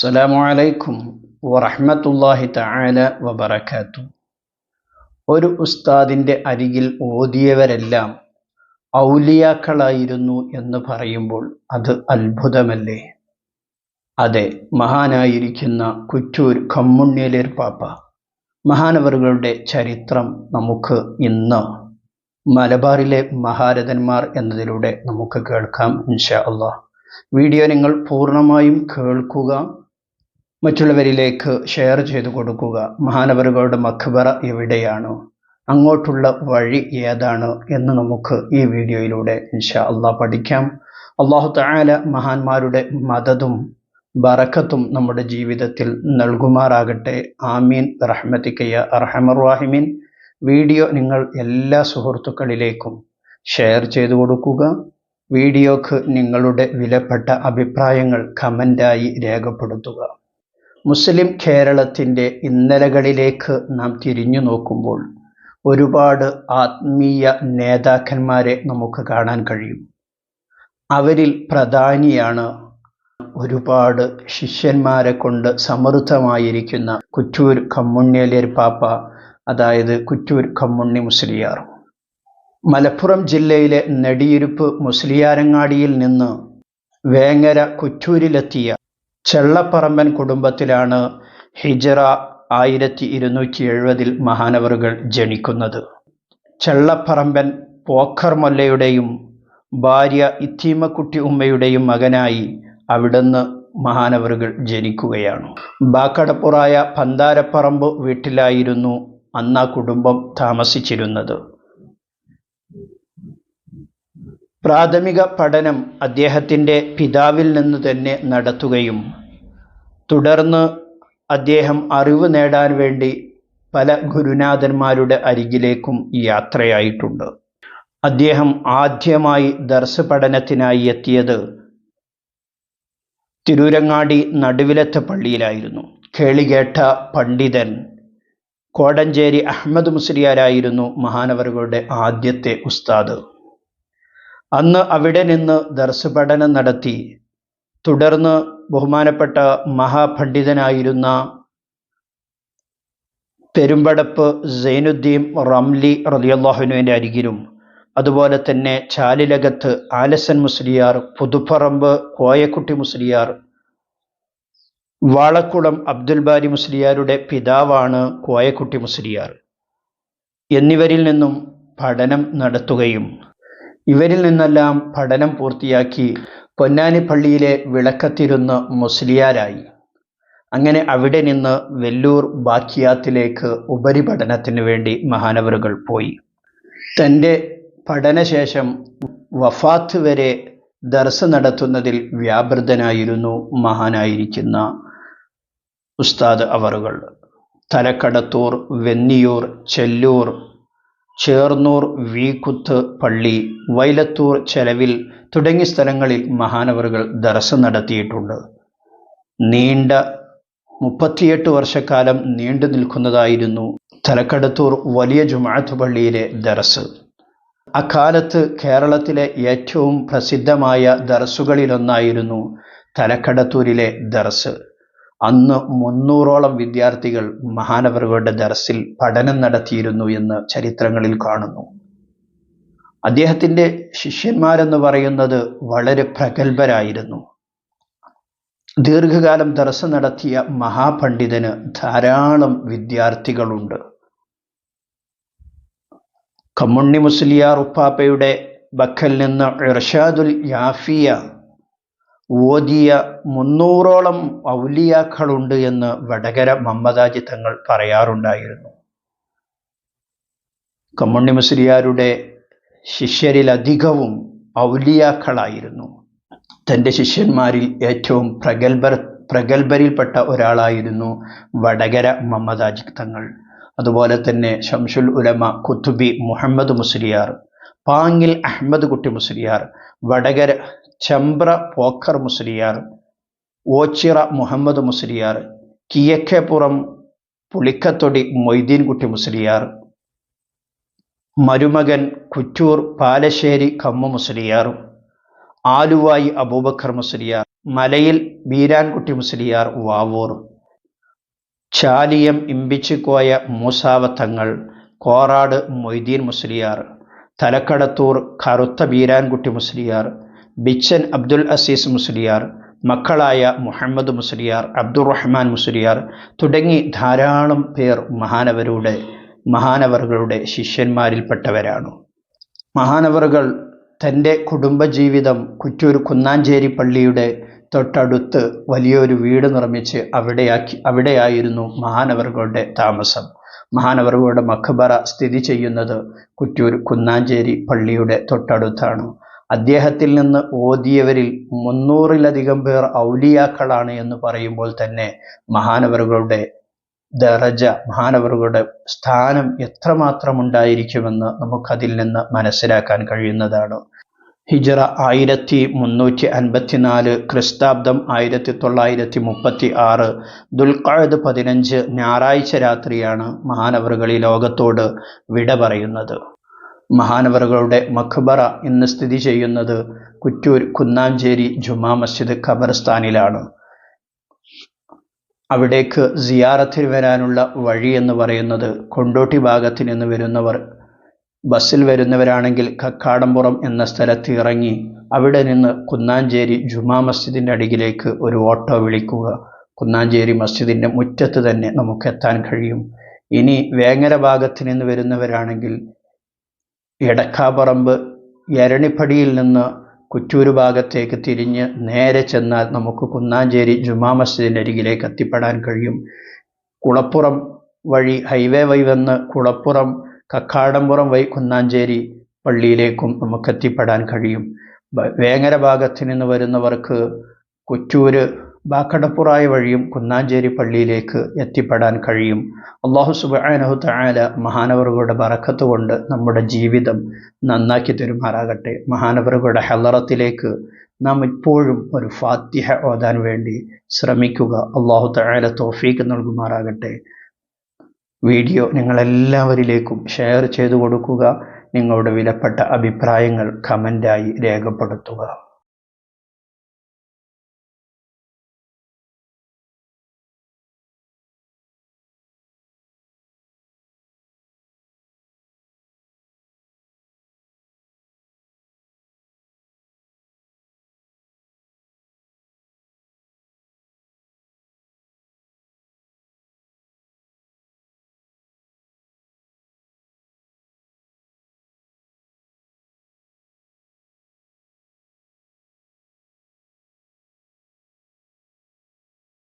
അസ്സലാമു അലൈക്കും വറഹ്മത്തുള്ളാഹി തആല വബറകാതുഹു. ഒരു ഉസ്താദിൻ്റെ അരികിൽ ഓതിയവരെല്ലാം ഔലിയാക്കളായിരുന്നു എന്ന് പറയുമ്പോൾ അത് അത്ഭുതമല്ലേ? അതെ, മഹാനായിരിക്കുന്ന കുറ്റൂർ കമ്മുണ്ണിയലേർ പാപ്പ മഹാനവറുകളുടെ ചരിത്രം നമുക്ക് ഇന്ന് മലബാറിലെ മഹാരഥന്മാർ എന്നതിലൂടെ നമുക്ക് കേൾക്കാം ഇൻഷാ അള്ളാഹ്. വീഡിയോ നിങ്ങൾ പൂർണ്ണമായും കേൾക്കുക, മറ്റുള്ളവരിലേക്ക് ഷെയർ ചെയ്തു കൊടുക്കുക. മഹാനവറുകളുടെ മഖ്ബറ എവിടെയാണ്, അങ്ങോട്ടുള്ള വഴി ഏതാണ് എന്ന് നമുക്ക് ഈ വീഡിയോയിലൂടെ ഇൻഷാ അള്ളാഹ് പഠിക്കാം. അല്ലാഹു തആല മഹാന്മാരുടെ മദതും ബറക്കത്തും നമ്മുടെ ജീവിതത്തിൽ നൽകുമാറാകട്ടെ. ആമീൻ റഹ്മതിക യാ അർഹമർ റഹീമീൻ. വീഡിയോ നിങ്ങൾ എല്ലാ സുഹൃത്തുക്കളിലേക്കും ഷെയർ ചെയ്തു കൊടുക്കുക. വീഡിയോക്ക് നിങ്ങളുടെ വിലപ്പെട്ട അഭിപ്രായങ്ങൾ കമൻ്റായി രേഖപ്പെടുത്തുക. മുസ്ലിം കേരളത്തിൻ്റെ ഇന്നലകളിലേക്ക് നാം തിരിഞ്ഞു നോക്കുമ്പോൾ ഒരുപാട് ആത്മീയ നേതാക്കന്മാരെ നമുക്ക് കാണാൻ കഴിയും. അവരിൽ പ്രധാനിയാണ് ഒരുപാട് ശിഷ്യന്മാരെ കൊണ്ട് സമൃദ്ധമായിരിക്കുന്ന കുറ്റൂർ കമ്മുണ്ണിയലേർ പാപ്പ, അതായത് കുറ്റൂർ കമ്മുണ്ണി മുസ്ലിയാർ. മലപ്പുറം ജില്ലയിലെ നെടിയിരുപ്പ് മുസ്ലിയാരങ്ങാടിയിൽ നിന്ന് വേങ്ങര കുറ്റൂരിലെത്തിയ ചെള്ളപ്പറമ്പൻ കുടുംബത്തിലാണ് ഹിജറ 1270 മഹാനവറുകൾ ജനിക്കുന്നത്. ചെള്ളപ്പറമ്പൻ പോക്കർ മൊല്ലയുടെയും ഭാര്യ ഇത്തീമക്കുട്ടി ഉമ്മയുടെയും മകനായി അവിടുന്ന് മഹാനവറുകൾ ജനിക്കുകയാണ്. ബാക്കടപ്പുറായ പന്താരപ്പറമ്പ് വീട്ടിലായിരുന്നു അന്ന് ആ കുടുംബം താമസിച്ചിരുന്നത്. പ്രാഥമിക പഠനം അദ്ദേഹത്തിൻ്റെ പിതാവിൽ നിന്ന് തന്നെ നടത്തുകയും തുടർന്ന് അദ്ദേഹം അറിവ് നേടാൻ വേണ്ടി പല ഗുരുനാഥന്മാരുടെ അരികിലേക്കും യാത്രയായിട്ടുണ്ട്. അദ്ദേഹം ആദ്യമായി ദർസ് പഠനത്തിനായി എത്തിയത് തിരൂരങ്ങാടി നടുവിലത്തെ പള്ളിയിലായിരുന്നു. കേളികേട്ട പണ്ഡിതൻ കോടഞ്ചേരി അഹമ്മദ് മുസ്ലിയാരായിരുന്നു മഹാനവറുകളുടെ ആദ്യത്തെ ഉസ്താദ്. അന്ന് അവിടെ നിന്ന് ദർസ് പഠനം നടത്തി തുടർന്ന് ബഹുമാനപ്പെട്ട മഹാപണ്ഡിതനായിരുന്ന പെരുമ്പടപ്പ് സൈനുദ്ദീൻ റംലി റളിയല്ലാഹുവിൻ്റെ അരികിലും അതുപോലെ തന്നെ ചാലിലകത്ത് ആലസൻ മുസ്ലിയാർ, പുതുപ്പറമ്പ് കോയക്കുട്ടി മുസ്ലിയാർ, വാളക്കുളം അബ്ദുൽ ബാരി മുസ്ലിയാരുടെ പിതാവാണ് കോയക്കുട്ടി മുസ്ലിയാർ എന്നിവരിൽ നിന്നും പഠനം നടത്തുകയും ഇവരിൽ നിന്നെല്ലാം പഠനം പൂർത്തിയാക്കി പൊന്നാനി പള്ളിയിലെ വിളക്കത്തിരുന്ന് മുസ്ലിയാരായി. അങ്ങനെ അവിടെ നിന്ന് വെല്ലൂർ ബാക്കിയാത്തിലേക്ക് ഉപരിപഠനത്തിന് വേണ്ടി മഹാനവറുകൾ പോയി. തൻ്റെ പഠനശേഷം വഫാത്ത് വരെ ദർസ് നടത്തുന്നതിൽ വ്യാപൃതനായിരുന്നു മഹാനായിരിക്കുന്ന ഉസ്താദ് അവറുകൾ. തലക്കടത്തൂർ, വെന്നിയൂർ, ചെല്ലൂർ, ചേർന്നൂർ, വീക്കുത്ത് പള്ളി, വൈലത്തൂർ, ചെലവിൽ തുടങ്ങിയ സ്ഥലങ്ങളിൽ മഹാനവറുകൾ ദർസ് നടത്തിയിട്ടുണ്ട്. നീണ്ട 38 വർഷക്കാലം നീണ്ടു നിൽക്കുന്നതായിരുന്നു തലക്കടത്തൂർ വലിയ ജുമാഅത്ത് പള്ളിയിലെ ദർസ്. അക്കാലത്ത് കേരളത്തിലെ ഏറ്റവും പ്രസിദ്ധമായ ദർസുകളിലൊന്നായിരുന്നു തലക്കടത്തൂരിലെ ദർസ്. അന്ന് 300ഓളം വിദ്യാർത്ഥികൾ മഹാനവറുകളുടെ ദർസിൽ പഠനം നടത്തിയിരുന്നു എന്ന് ചരിത്രങ്ങളിൽ കാണുന്നു. അദ്ദേഹത്തിൻ്റെ ശിഷ്യന്മാരെന്ന് പറയുന്നത് വളരെ പ്രഗത്ഭരായിരുന്നു. ദീർഘകാലം ദർസ് നടത്തിയ മഹാപണ്ഡിതന് ധാരാളം വിദ്യാർത്ഥികളുണ്ട്. കമ്മുണ്ണി മുസ്ലിയാർ ഉപ്പാപ്പയുടെ ബക്കൽ നിന്ന് ഇർഷാദുൽ യാഫിയ ഓതിയ 300ഓളം ഔലിയാക്കളുണ്ട് എന്ന് വടകര മമ്മദാജി തങ്ങൾ പറയാറുണ്ടായിരുന്നു. കമ്മുണ്ണി മുസ്ലിയാരുടെ ശിഷ്യരിലധികവും ഔലിയാക്കളായിരുന്നു. തൻ്റെ ശിഷ്യന്മാരിൽ ഏറ്റവും പ്രഗത്ഭരിൽപ്പെട്ട ഒരാളായിരുന്നു വടകര മമ്മദാജി തങ്ങൾ. അതുപോലെ തന്നെ ശംസുൽ ഉലമ കുത്തുബി മുഹമ്മദ് മുസ്ലിയാർ, പാങ്ങിൽ അഹമ്മദ് കുട്ടി മുസ്ലിയാർ, വടകര ചമ്പ്ര പോക്കർ മുസ്ലിയാർ, ഓച്ചിറ മുഹമ്മദ് മുസ്ലിയാർ, കിഴക്കേപ്പുറം പുളിക്കത്തൊടി മൊയ്തീൻ കുട്ടി മുസ്ലിയാർ, മരുമകൻ കുറ്റൂർ പാലശ്ശേരി കമ്മു മുസ്ലിയാർ, ആലുവായി അബൂബക്കർ മുസ്ലിയാർ, മലയിൽ ബീരാൻകുട്ടി മുസ്ലിയാർ വാവൂർ, ചാലിയം ഇമ്പിച്ചിക്കോയ മൂസാവത്തങ്ങൾ, കോറാട് മൊയ്തീൻ മുസ്ലിയാർ, തലക്കടത്തൂർ കറുത്ത ബീരാൻകുട്ടി മുസ്ലിയാർ, ബിച്ചൻ അബ്ദുൽ അസീസ് മുസ്ലിയാർ, മക്കളായ മുഹമ്മദ് മുസ്ലിയാർ, അബ്ദുറഹ്മാൻ മുസ്ലിയാർ തുടങ്ങി ധാരാളം പേർ മഹാനവറുകളുടെ ശിഷ്യന്മാരിൽപ്പെട്ടവരാണ്. മഹാനവറുകൾ തൻ്റെ കുടുംബജീവിതം കുറ്റൂർ കുന്നാഞ്ചേരി പള്ളിയുടെ തൊട്ടടുത്ത് വലിയൊരു വീട് നിർമ്മിച്ച് അവിടെയായിരുന്നു മഹാനവറുകളുടെ താമസം. മഹാനവറുകളുടെ മഖബറ സ്ഥിതി ചെയ്യുന്നത് കുറ്റൂർ കുന്നാഞ്ചേരി പള്ളിയുടെ തൊട്ടടുത്താണ്. അദ്ദേഹത്തിൽ നിന്ന് ഓതിയവരിൽ 300-ലധികം പേർ ഔലിയാക്കളാണ് എന്ന് പറയുമ്പോൾ തന്നെ മഹാനവറുകളുടെ ദറജ, മഹാനവറുകളുടെ സ്ഥാനം എത്രമാത്രം ഉണ്ടായിരിക്കുമെന്ന് നമുക്കതിൽ നിന്ന് മനസ്സിലാക്കാൻ കഴിയുന്നതാണ്. ഹിജ്റ 1354, ക്രിസ്താബ്ദം 1936 ദുൽഖഅദ് 15 ഞായറാഴ്ച രാത്രിയാണ് മഹാനവറുകൾ ഈ ലോകത്തോട് വിട പറയുന്നത്. മഹാനവറുകളുടെ മഖ്ബറ ഇന്ന് സ്ഥിതി ചെയ്യുന്നത് കുറ്റൂർ കുന്നാഞ്ചേരി ജുമാ മസ്ജിദ് ഖബർസ്ഥാനിലാണ്. അവിടേക്ക് സിയാറത്തിന് വരാനുള്ള വഴി എന്ന് പറയുന്നത് കൊണ്ടോട്ടി ഭാഗത്ത് നിന്ന് വരുന്നവർ ബസ്സിൽ വരുന്നവരാണെങ്കിൽ കക്കാടംപുറം എന്ന സ്ഥലത്ത് ഇറങ്ങി അവിടെ നിന്ന് കുന്നാഞ്ചേരി ജുമാ മസ്ജിദിൻ്റെ അടിയിലേക്ക് ഒരു ഓട്ടോ വിളിക്കുക. കുന്നാഞ്ചേരി മസ്ജിദിൻ്റെ മുറ്റത്ത് തന്നെ നമുക്ക് എത്താൻ കഴിയും. ഇനി വേങ്ങര ഭാഗത്ത് നിന്ന് വരുന്നവരാണെങ്കിൽ എടക്കാപ്പറമ്പ് എരണിപ്പടിയിൽ നിന്ന് കുറ്റൂര് ഭാഗത്തേക്ക് തിരിഞ്ഞ് നേരെ ചെന്നാൽ നമുക്ക് കുന്നാഞ്ചേരി ജുമാ മസ്ജിദിൻ്റെ അരികിലേക്ക് എത്തിപ്പെടാൻ കഴിയും. കുളപ്പുറം വഴി ഹൈവേ വഴി വന്ന് കുളപ്പുറം കക്കാടംപുറം വഴി കുന്നാഞ്ചേരി പള്ളിയിലേക്കും നമുക്ക് എത്തിപ്പെടാൻ കഴിയും. വേങ്ങര ഭാഗത്ത് നിന്ന് വരുന്നവർക്ക് കുറ്റൂര് ബാക്കടപ്പുറായ വഴിയും കുന്നാഞ്ചേരി പള്ളിയിലേക്ക് എത്തിപ്പെടാൻ കഴിയും. അല്ലാഹു സുബ്ഹാനഹു തആല മഹാനവറുകളുടെ ബറക്കത്ത് കൊണ്ട് നമ്മുടെ ജീവിതം നന്നാക്കി തരുമാറാകട്ടെ. മഹാനവറുകളുടെ ഹളറത്തിലേക്ക് നാം ഇപ്പോഴും ഒരു ഫാത്തിഹ ഓതാൻ വേണ്ടി ശ്രമിക്കുക. അല്ലാഹു തആല തൗഫീഖ് നൽകുമാറാകട്ടെ. വീഡിയോ നിങ്ങളെല്ലാവരിലേക്കും ഷെയർ ചെയ്തു കൊടുക്കുക. നിങ്ങളുടെ വിലപ്പെട്ട അഭിപ്രായങ്ങൾ കമൻ്റായി രേഖപ്പെടുത്തുക.